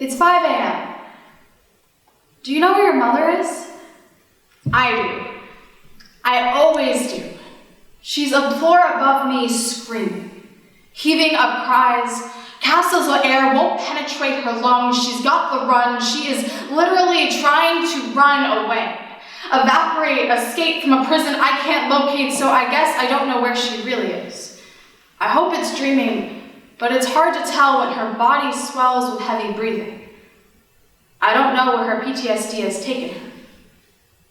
It's 5 a.m. Do you know where your mother is? I do. I always do. She's a floor above me screaming, heaving up cries. Castles of air won't penetrate her lungs. She's got the run. She is literally trying to run away. Evaporate, escape from a prison I can't locate, so I guess I don't know where she really is. I hope it's dreaming, but it's hard to tell when her body swells with heavy breathing. I don't know where her PTSD has taken her.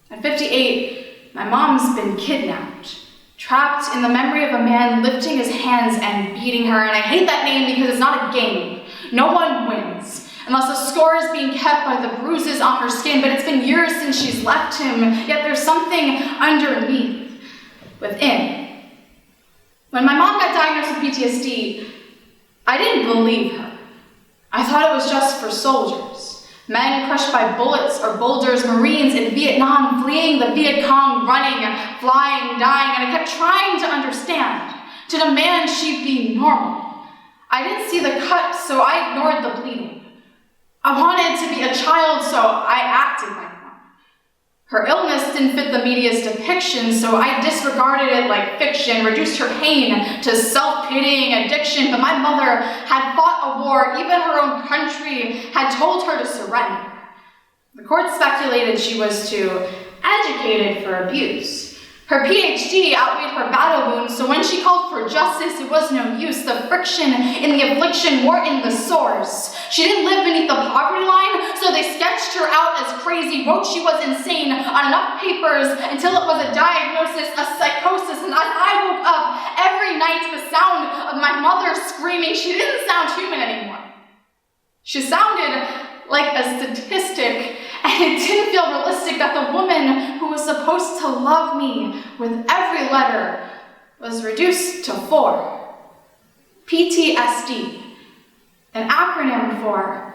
At 58, my mom's been kidnapped, trapped in the memory of a man lifting his hands and beating her, and I hate that name because it's not a game. No one wins, unless the score is being kept by the bruises on her skin, but it's been years since she's left him, yet there's something underneath, within. When my mom got diagnosed with PTSD, I didn't believe her. I thought it was just for soldiers, men crushed by bullets or boulders, Marines in Vietnam fleeing the Viet Cong, running, flying, dying, and I kept trying to understand, to demand she be normal. I didn't see the cut, so I ignored the bleeding. I wanted to be a child, so I acted like one. Her illness didn't fit the media's depiction, so I disregarded it like fiction, reduced her pain to self-pitying addiction, but my mother had fought a war, even her own country had told her to surrender. The court speculated she was too educated for abuse. Her PhD outweighed her battle wounds, so when she called for justice, it was no use. The friction in the affliction weren't in the source. She didn't live beneath the poverty line, so they sketched her out as crazy, wrote she was insane on enough papers until it was a diagnosis, a psychosis, and as I woke up every night to the sound of my mother screaming, she didn't sound human anymore. She sounded like a statistic, and it didn't feel realistic that the woman who was supposed to love me with every letter was reduced to 4. PTSD, an acronym for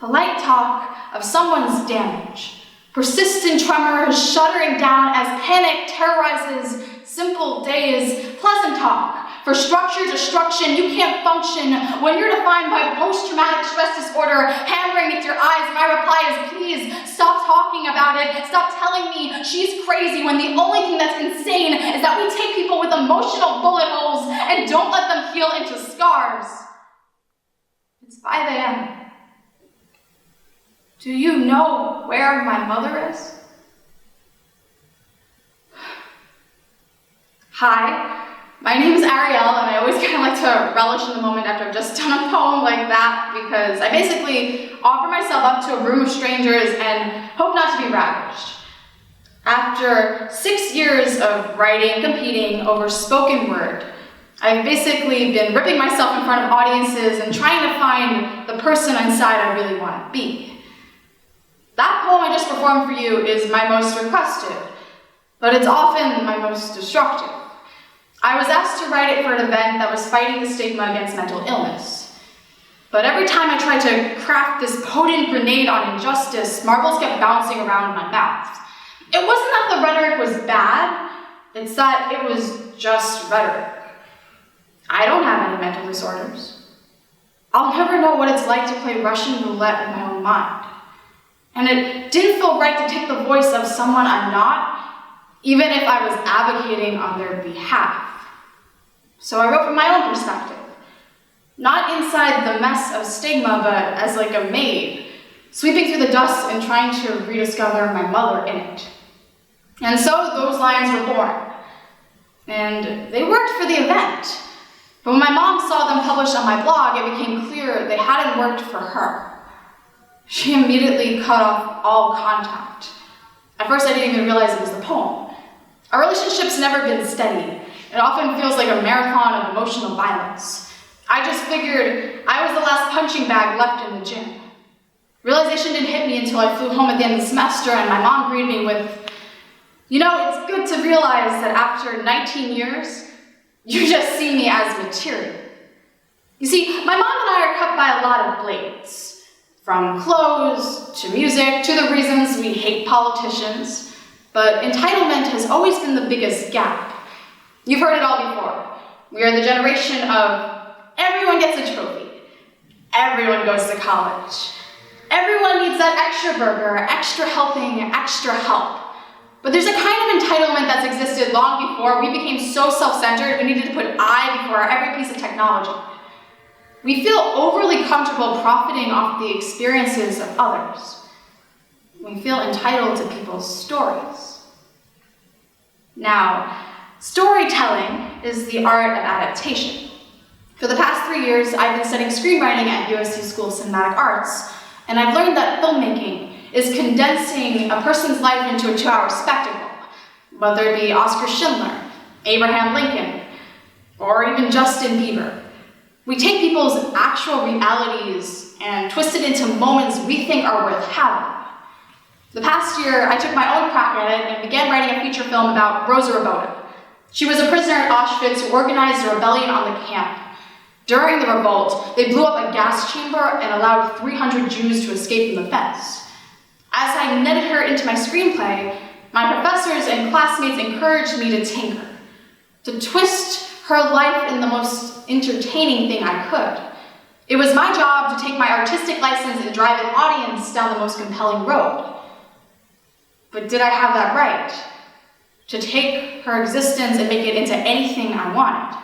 polite talk of someone's damage. Persistent tremors shuddering down as panic terrorizes simple days. Pleasant talk for structured destruction. You can't function when you're defined by post-traumatic stress disorder hammering at your eyes. My reply is, please stop talking about it. Stop telling me she's crazy when the only thing that's insane is that we take people with emotional bullet holes and don't let them heal into scars. It's 5 a.m. Do you know where my mother is? Hi, my name is Ariel, and I always kind of like to relish in the moment after I've just done a poem like that, because I basically offer myself up to a room of strangers and hope not to be ravaged. After 6 years of writing and competing over spoken word, I've basically been ripping myself in front of audiences and trying to find the person inside I really want to be. That poem I just performed for you is my most requested, but it's often my most destructive. I was asked to write it for an event that was fighting the stigma against mental illness. But every time I tried to craft this potent grenade on injustice, marbles kept bouncing around my mouth. It wasn't that the rhetoric was bad, it's that it was just rhetoric. I don't have any mental disorders. I'll never know what it's like to play Russian roulette in my own mind. And it didn't feel right to take the voice of someone I'm not, even if I was advocating on their behalf. So I wrote from my own perspective, not inside the mess of stigma, but as like a maid, sweeping through the dust and trying to rediscover my mother in it. And so those lines were born, and they worked for the event. But when my mom saw them published on my blog, it became clear they hadn't worked for her. She immediately cut off all contact. At first, I didn't even realize it was the poem. Our relationship's never been steady. It often feels like a marathon of emotional violence. I just figured I was the last punching bag left in the gym. Realization didn't hit me until I flew home at the end of the semester and my mom greeted me with, you know, it's good to realize that after 19 years, you just see me as material. You see, my mom and I are cut by a lot of blades. From clothes, to music, to the reasons we hate politicians. But entitlement has always been the biggest gap. You've heard it all before. We are the generation of everyone gets a trophy. Everyone goes to college. Everyone needs that extra burger, extra helping, extra help. But there's a kind of entitlement that's existed long before we became so self-centered we needed to put I before every piece of technology. We feel overly comfortable profiting off the experiences of others. We feel entitled to people's stories. Now, storytelling is the art of adaptation. For the past 3 years, I've been studying screenwriting at USC School of Cinematic Arts, and I've learned that filmmaking is condensing a person's life into a 2-hour spectacle, whether it be Oscar Schindler, Abraham Lincoln, or even Justin Bieber. We take people's actual realities and twist it into moments we think are worth having. The past year, I took my own crack at it and began writing a feature film about Rosa Roboda. She was a prisoner at Auschwitz who organized a rebellion on the camp. During the revolt, they blew up a gas chamber and allowed 300 Jews to escape from the fence. As I knitted her into my screenplay, my professors and classmates encouraged me to tinker, to twist her life in the most entertaining thing I could. It was my job to take my artistic license and drive an audience down the most compelling road. But did I have that right? To take her existence and make it into anything I wanted?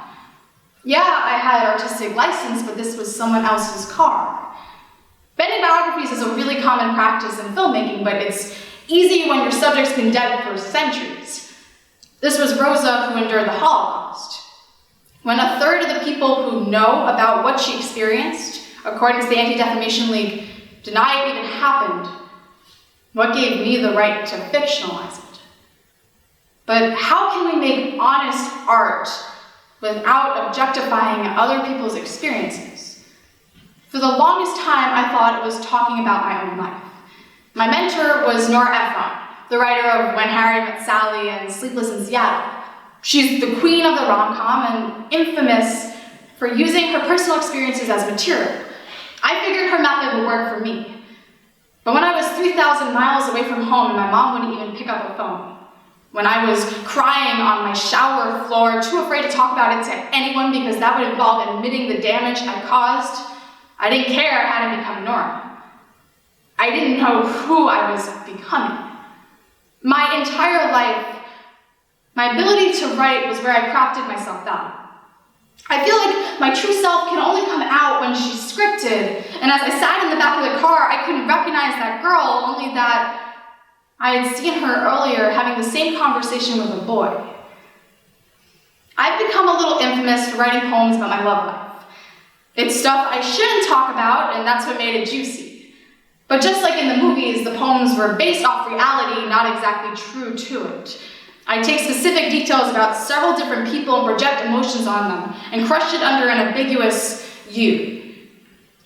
Yeah, I had an artistic license, but this was someone else's car. Bending biographies is a really common practice in filmmaking, but it's easy when your subject's been dead for centuries. This was Rosa who endured the Holocaust. When a third of the people who know about what she experienced, according to the Anti-Defamation League, deny it even happened, what gave me the right to fictionalize it? But how can we make honest art without objectifying other people's experiences? For the longest time, I thought it was talking about my own life. My mentor was Nora Ephron, the writer of When Harry Met Sally and Sleepless in Seattle. She's the queen of the rom-com and infamous for using her personal experiences as material. I figured her method would work for me. But when I was 3,000 miles away from home and my mom wouldn't even pick up a phone, when I was crying on my shower floor, too afraid to talk about it to anyone because that would involve admitting the damage I caused, I didn't care how to become Nora. I didn't know who I was becoming. My entire life, my ability to write was where I crafted myself down. I feel like my true self can only come out when she's scripted, and as I sat in the back of the car, I couldn't recognize that girl, only that I had seen her earlier having the same conversation with a boy. I've become a little infamous for writing poems about my love life. It's stuff I shouldn't talk about, and that's what made it juicy. But just like in the movies, the poems were based off reality, not exactly true to it. I take specific details about several different people and project emotions on them, and crush it under an ambiguous you.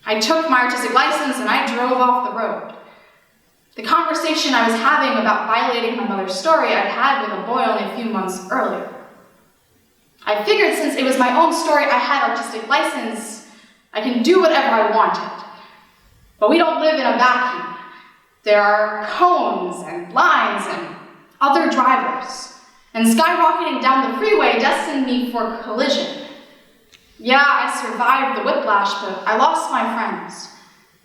I took my artistic license and I drove off the road. The conversation I was having about violating my mother's story I'd had with a boy only a few months earlier. I figured since it was my own story, I had artistic license, I can do whatever I wanted. But we don't live in a vacuum. There are cones and lines and other drivers, and skyrocketing down the freeway destined me for collision. Yeah, I survived the whiplash, but I lost my friends.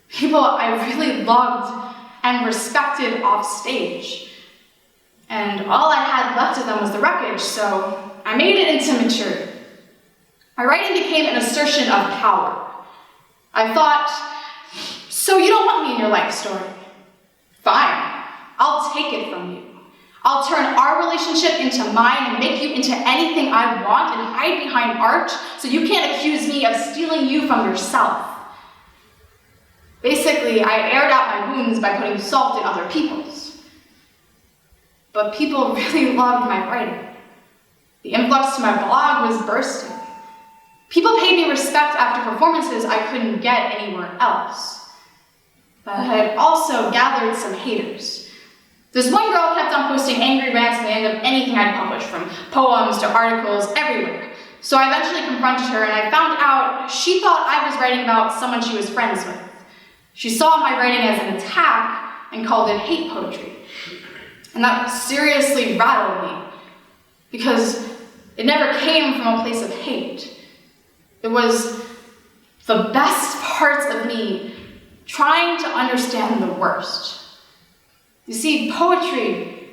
People I really loved and respected off stage. And all I had left of them was the wreckage, so I made it into maturity. My writing became an assertion of power. I thought, so you don't want me in your life story? Fine, I'll take it from you. I'll turn our relationship into mine and make you into anything I want and hide behind art so you can't accuse me of stealing you from yourself. Basically, I aired out my wounds by putting salt in other people's. But people really loved my writing. The influx to my blog was bursting. People paid me respect after performances I couldn't get anywhere else. But I had also gathered some haters. This one girl kept on posting angry rants at the end of anything I'd published, from poems to articles, everywhere. So I eventually confronted her, and I found out she thought I was writing about someone she was friends with. She saw my writing as an attack and called it hate poetry. And that seriously rattled me, because it never came from a place of hate. It was the best parts of me trying to understand the worst. You see, poetry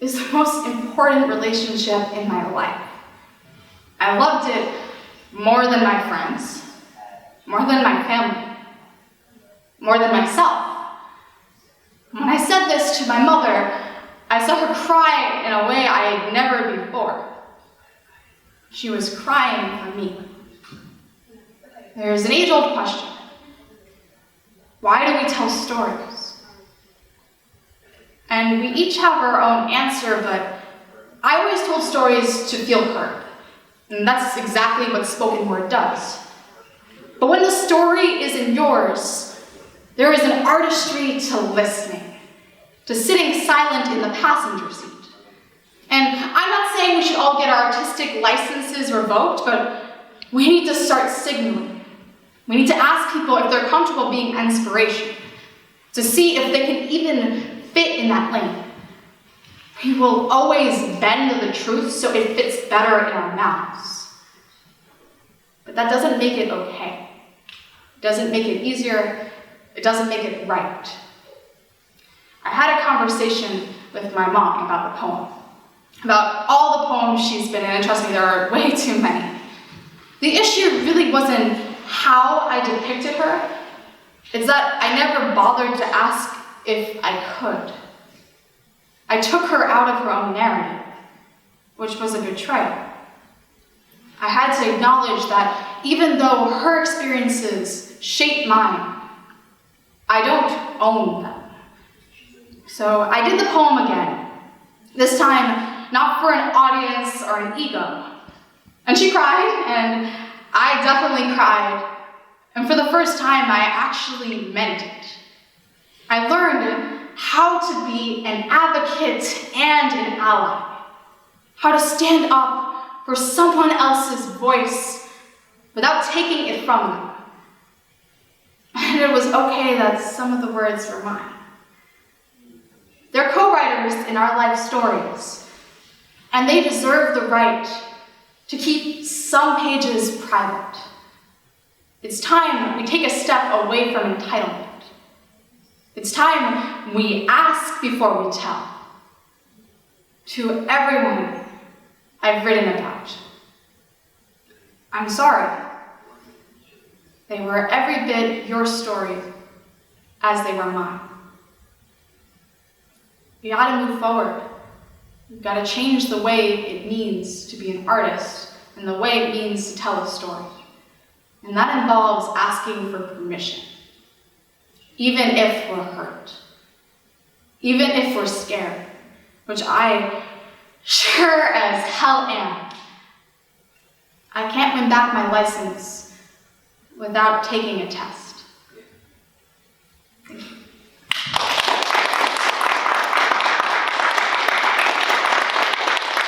is the most important relationship in my life. I loved it more than my friends, more than my family, more than myself. When I said this to my mother, I saw her cry in a way I had never before. She was crying for me. There's an age-old question. Why do we tell stories? And we each have our own answer, but I always told stories to feel heard. And that's exactly what spoken word does. But when the story isn't yours, there is an artistry to listening, to sitting silent in the passenger seat. And I'm not saying we should all get our artistic licenses revoked, but we need to start signaling. We need to ask people if they're comfortable being inspiration, to see if they can even fit in that lane. We will always bend the truth so it fits better in our mouths. But that doesn't make it okay. It doesn't make it easier. It doesn't make it right. I had a conversation with my mom about the poem, about all the poems she's been in, and trust me, there are way too many. The issue really wasn't how I depicted her. It's that I never bothered to ask if I could. I took her out of her own narrative, which was a betrayal. I had to acknowledge that even though her experiences shaped mine, I don't own them. So I did the poem again, this time not for an audience or an ego. And she cried, and I definitely cried. And for the first time, I actually meant it. I learned how to be an advocate and an ally, how to stand up for someone else's voice without taking it from them. And it was okay that some of the words were mine. They're co-writers in our life stories, and they deserve the right to keep some pages private. It's time we take a step away from entitlement. It's time we ask before we tell. To everyone I've written about, I'm sorry. They were every bit your story as they were mine. We gotta move forward. We've gotta change the way it means to be an artist and the way it means to tell a story. And that involves asking for permission. Even if we're hurt. Even if we're scared, which I sure as hell am. I can't win back my license without taking a test.